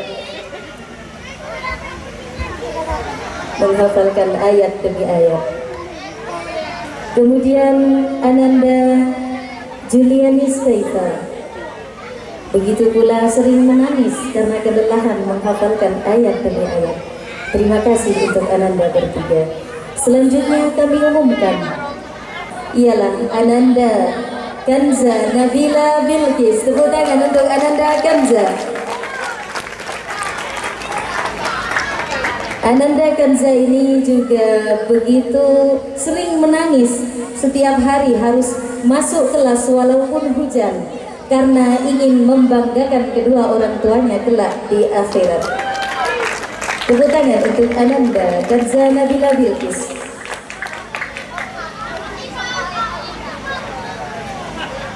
menghafalkan ayat demi ayat. Kemudian Ananda Julianis Kaifah begitu pula sering menangis karena kelelahan menghafalkan ayat demi ayat. Terima kasih untuk Ananda bertiga. Selanjutnya kami umumkan ialah Ananda Kanza Nabila Bilqis. Tepuk tangan untuk Ananda Kanza. Ananda Kanza ini juga begitu sering menangis setiap hari harus masuk kelas walaupun hujan, karena ingin membanggakan kedua orang tuanya kelak di akhirat. Tepuk tangan untuk Ananda Kanza Nabila Bilqis.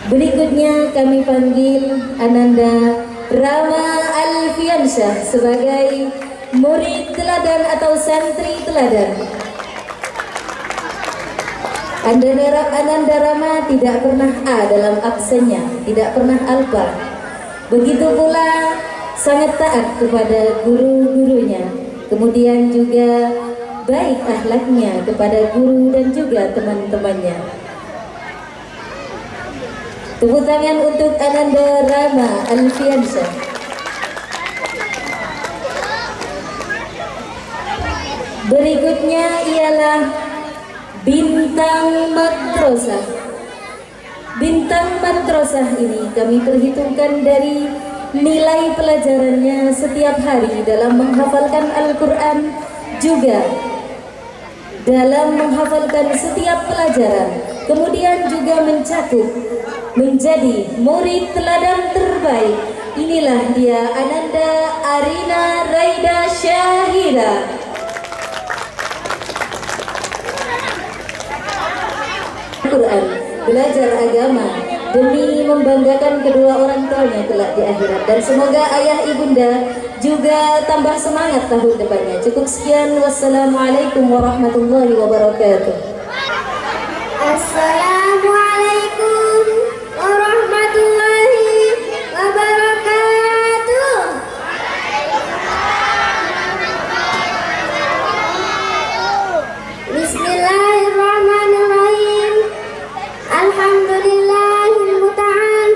Berikutnya kami panggil Ananda Rama Alfiansyah sebagai murid teladan atau santri teladan. Ananda Rama tidak pernah A dalam absennya, tidak pernah alpa. Begitu pula sangat taat kepada guru-gurunya. Kemudian juga baik akhlaknya kepada guru dan juga teman-temannya. Tepuk tangan untuk Ananda Rama Alfiansyah. Berikutnya ialah Bintang Madrasah. Bintang Madrasah ini kami perhitungkan dari nilai pelajarannya setiap hari dalam menghafalkan Al-Quran, juga dalam menghafalkan setiap pelajaran, kemudian juga mencakup menjadi murid teladan terbaik. Inilah dia Ananda Arina Raidah Syahirah. Quran, belajar agama demi membanggakan kedua orang tuanya kelak di akhirat, dan semoga ayah ibunda juga tambah semangat tahun depannya. Cukup sekian, wassalamualaikum warahmatullahi wabarakatuh. Assalamualaikum warahmatullahi wabarakatuh. Bismillahirrahmanirrahim. Alhamdulillahil muta'al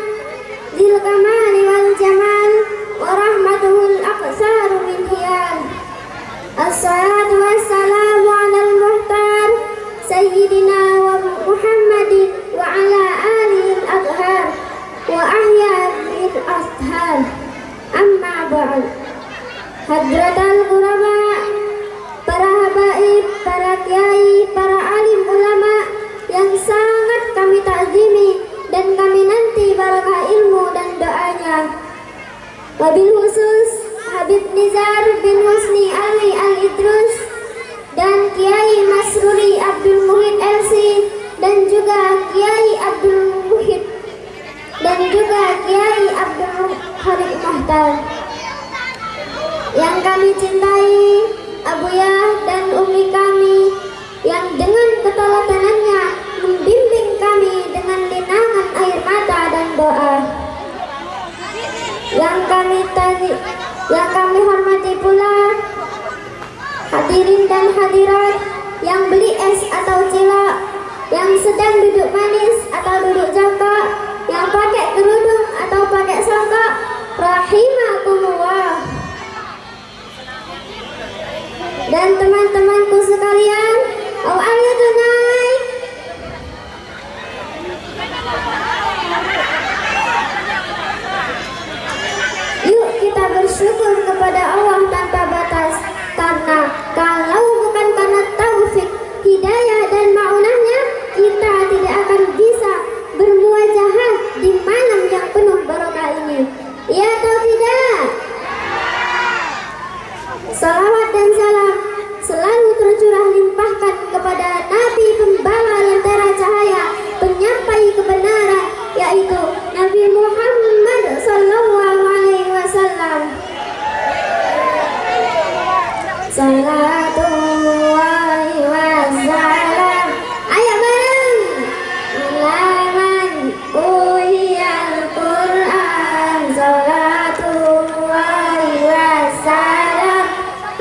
dzil kamali wal jamal wa rahmatuhul aqsaru min hiyal. Assalatu wassalamu alal muhtar Sayyidina wa Muhammadin wa ala alihil adhar wa ahya'il ashar. Amma ba'd. Hadratal ulama, para habaib, para kiai, para alim ulama yang sangat kami takzimi dan kami nanti barakah ilmu dan doanya. Wabil khusus Habib Nizar bin Husni Ali Al-Idrus dan Kiai Masruri Abdul Muhid LC, dan juga Kiai Abdul Muhid, dan juga Kiai Abdul Khalid Muhtar. Yang kami cintai, Abuyah dan Umi kami yang dengan ketelatenannya membimbing kami dengan linangan air mata dan doa. Yang kami hormati pula hadirin dan hadirat yang beli es atau cilok yang sedang duduk manis atau duduk jongkok, yang pakai kerudung atau pakai songkok, rahimakumullah. Dan teman-temanku sekalian, ayo tunai. Yuk kita bersyukur kepada Allah tanpa batas, karena kalau bukan karena taufik, hidayah dan ma'unahnya, kita tidak akan bisa bermuajahah di malam yang penuh barokah ini. Iya atau tidak? Salawat dan salam selalu tercurah limpahkan kepada Nabi Pembawa Lentera Cahaya, penyampai kebenaran, yaitu Nabi Muhammad Sallallahu Alaihi Wasallam. Salatullahi wassalam. Ayo bareng. Alaman uhial Quran. Salatullahi wassalam.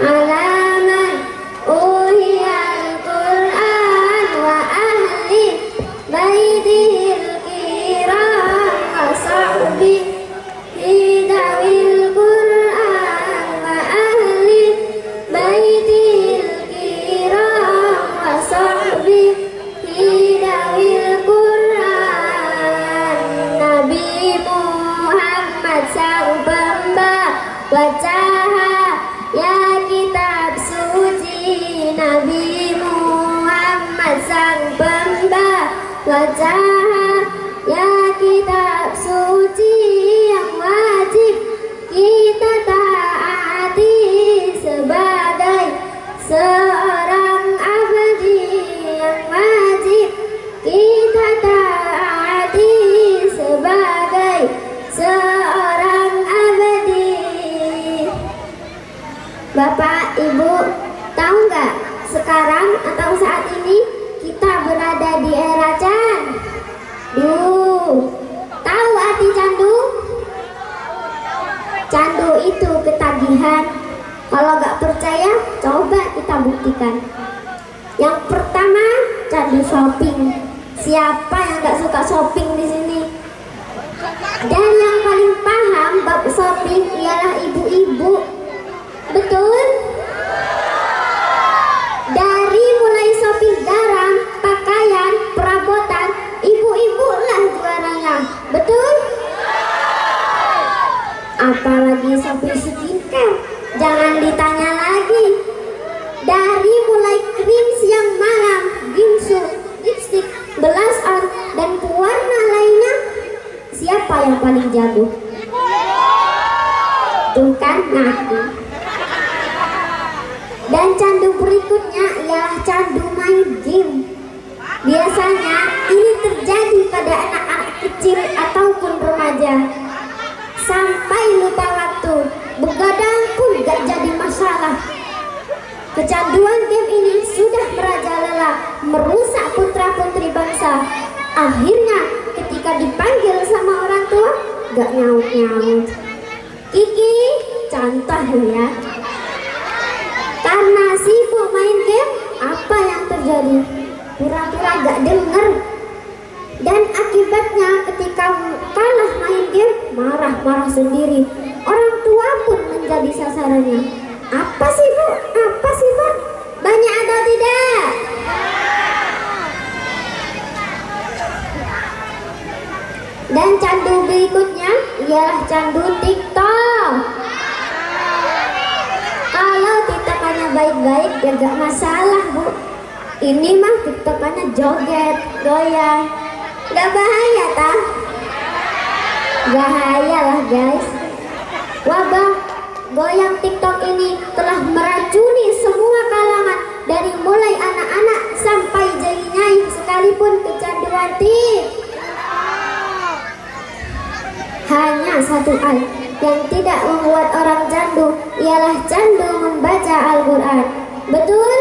Alaman uhial Quran wa ahli baitihil kiram wa sahbihi dawil Quran wa ahli baitil kiram wa sahbihi dawil Quran. Nabi Muhammad sang pembawa cahaya kitab suci. Nabi Muhammad sang pembawa cahaya kitab suci yang wajib kita taati sebagai seorang abdi, yang wajib kita taati sebagai seorang abdi. Bapak, Ibu, tahu nggak sekarang atau saat ini kita berada di era candu. Tahu arti candu? Candu itu ketagihan. Kalau nggak percaya, coba kita buktikan. Yang pertama, candu shopping. Siapa yang nggak suka shopping di sini? Dan yang paling paham bab shopping ialah ibu-ibu. Betul? Dari mulai shopping garam, pakaian, perabotan, ibu-ibu lah juaranya. Betul? Apalagi shopping skincare, jangan ditanya lagi. Dari mulai krim siang malam, ginsu, lipstick, blush on, dan pewarna lainnya, siapa yang paling jago? Tuh kan, ngaku. Dan candu berikutnya ialah candu main game. Biasanya ini terjadi pada anak-anak kecil ataupun remaja. Sampai lupa waktu, begadang pun gak jadi masalah. Kecanduan game ini sudah merajalela, merusak putra-putri bangsa. Akhirnya ketika dipanggil sama orang tua, gak nyaut-nyaut. Kiki, contoh ya. Karena sibuk main game, apa yang terjadi? Pura-pura gak denger. Dan akibatnya ketika kalah main game, marah-marah sendiri. Orang tua pun menjadi sasarannya. Apa sih Bu? Apa sih Pak? Banyak atau tidak? Dan candu berikutnya ialah candu TikTok. Kalau TikTokannya baik-baik ya gak masalah Bu. Ini mah TikTokannya joget, goyang. Gak bahaya tah? Bahaya lah guys. Wabah goyang TikTok ini telah meracuni semua kalangan, dari mulai anak-anak sampai jadi nyai sekalipun kecanduan TikTok. Hanya satu hal yang tidak membuat orang candu ialah candu membaca Al-Quran. Betul?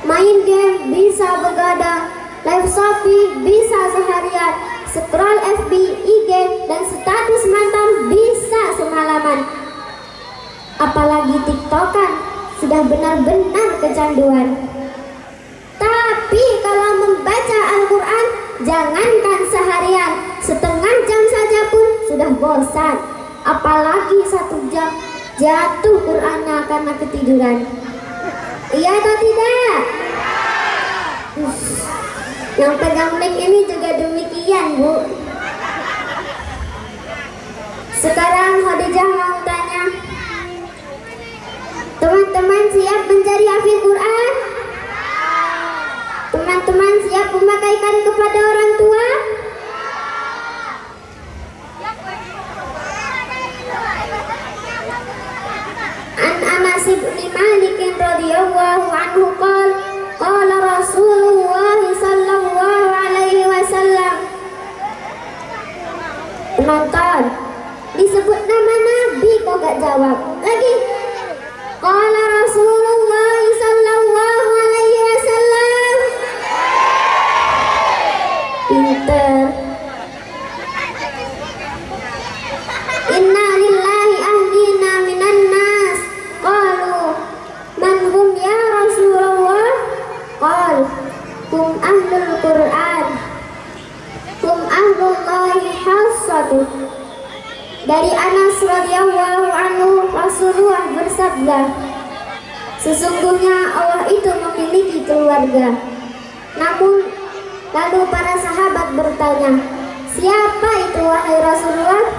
Main game bisa begadang, live shopping bisa seharian, scroll FB, IG, dan status mantan bisa semalaman. Apalagi TikTokan sudah benar-benar kecanduan. Tapi kalau membaca Al-Quran, jangankan seharian, setengah jam saja pun sudah bosan. Apalagi 1 jam, jatuh Qurannya karena ketiduran. Iya atau tidak? Yang pegang mic ini juga demikian, Bu. Sekarang Khadijah mau tanya, teman-teman siap menjadi hafiz Quran? Teman-teman siap memakaikan kepada orang tua? An Anas bin Malik radhiyallahu anhu qala Rasulullah sallallahu alaihi wasallam. Penonton, disebut nama Nabi kok gak jawab lagi. Qala Rasulullah sallallahu alaihi wasallam. Pinter. Inna lillahi ahlina minan nas. Qalu man hum ya Rasulullah? Qal hum ahlul Quran. Hum ahlullahi khassatu. Dari Anas radhiyallahu anhu, Rasulullah bersabda, sesungguhnya Allah itu memiliki keluarga. Namun lalu para sahabat bertanya, siapa itu wahai Rasulullah?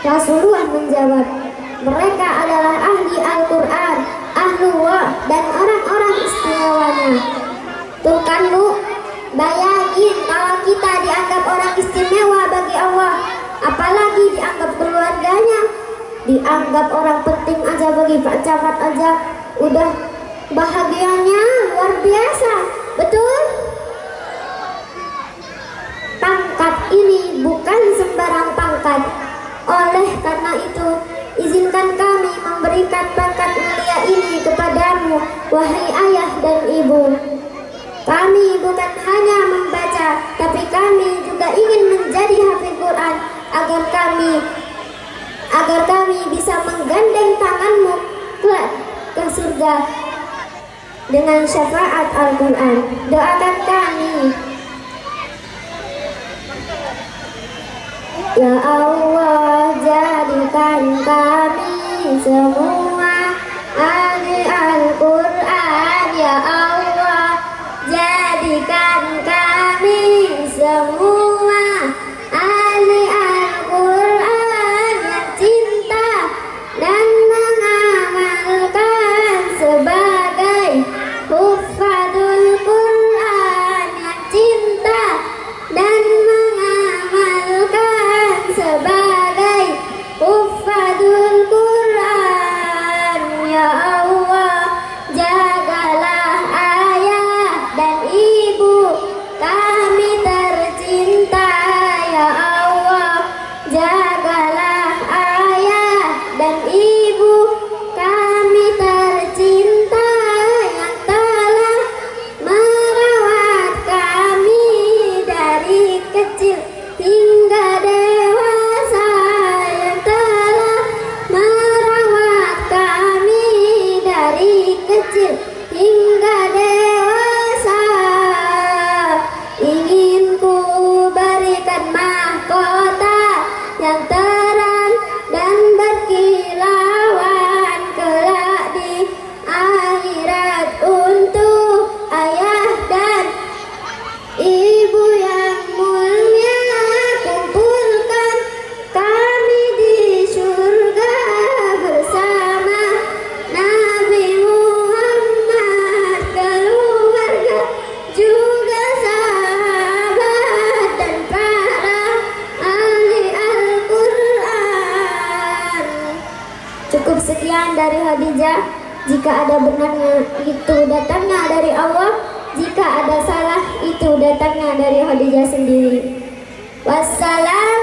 Rasulullah menjawab, mereka adalah ahli Al-Quran, ahlullah, dan orang-orang istimewanya. Tuh kan Bu, bayangin kalau kita dianggap orang istimewa bagi Allah, apalagi dianggap keluarganya, dianggap orang penting aja bagi Pak Camat aja, udah bahagianya luar biasa, betul? Pangkat ini bukan sembarang pangkat. Oleh karena itu, izinkan kami memberikan pangkat mulia ini kepadamu, wahai ayah dan ibu. Kami bukan hanya membaca, tapi kami juga ingin menjadi hafiz Quran agar kami bisa menggandeng tanganmu ke surga dengan syafaat Al-Quran. Doakan kami. Ya Allah, jadikan kami semua ahli Al-Quran. Ya Allah, jadikan kami semua ahli Al-Quran yang cinta dan mengamalkan sebagai hufadul Quran yang cinta dan mengamalkan sebagai hufadul Quran. Ya Allah, jagalah ayah dan ibu kami tercinta. Ya Allah, jagalah ayah dan ibu kami tercinta yang telah merawat kami dari kecil hingga dewasa, yang telah merawat kami dari kecil hingga dewasa. Ingin ku berikan mahkota yang terang dan berkilauan kelak di akhirat untuk ayah dan ibu yang mulia. Kumpulkan kami di surga bersama Nabi Muhammad, keluarga juga sahabat dan para ahli Al-Quran. Cukup sekian dari Khadijah. Jika ada benarnya itu datangnya dari Allah, jika ada salah itu datangnya dari Khadijah sendiri. Wassalam.